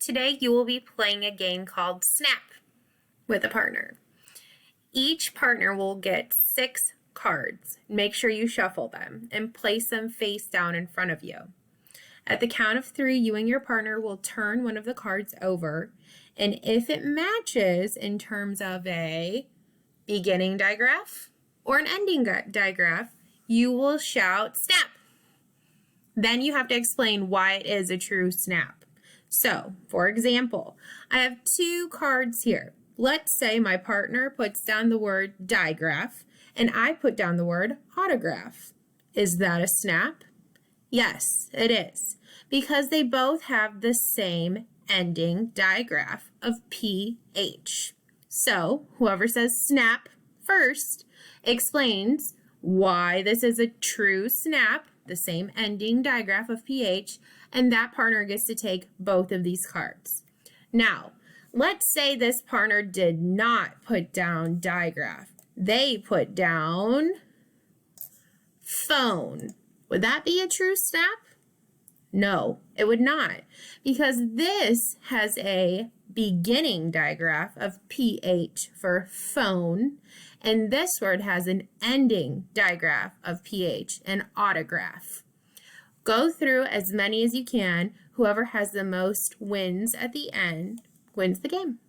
Today you will be playing a game called Snap with a partner. Each partner will get 6 cards. Make sure you shuffle them and place them face down in front of you. At the count of 3, you and your partner will turn one of the cards over, and if it matches in terms of a beginning digraph or an ending digraph, you will shout snap. Then you have to explain why it is a true snap. So, for example, I have 2 cards here. Let's say my partner puts down the word digraph and I put down the word autograph. Is that a snap? Yes, it is, because they both have the same ending digraph of PH. So, whoever says snap first explains why this is a true snap, the same ending digraph of PH, and that partner gets to take both of these cards. Now, let's say this partner did not put down digraph. They put down phone. Would that be a true snap? No, it would not, because this has a beginning digraph of PH for phone, and this word has an ending digraph of PH, an autograph. Go through as many as you can. Whoever has the most wins at the end wins the game.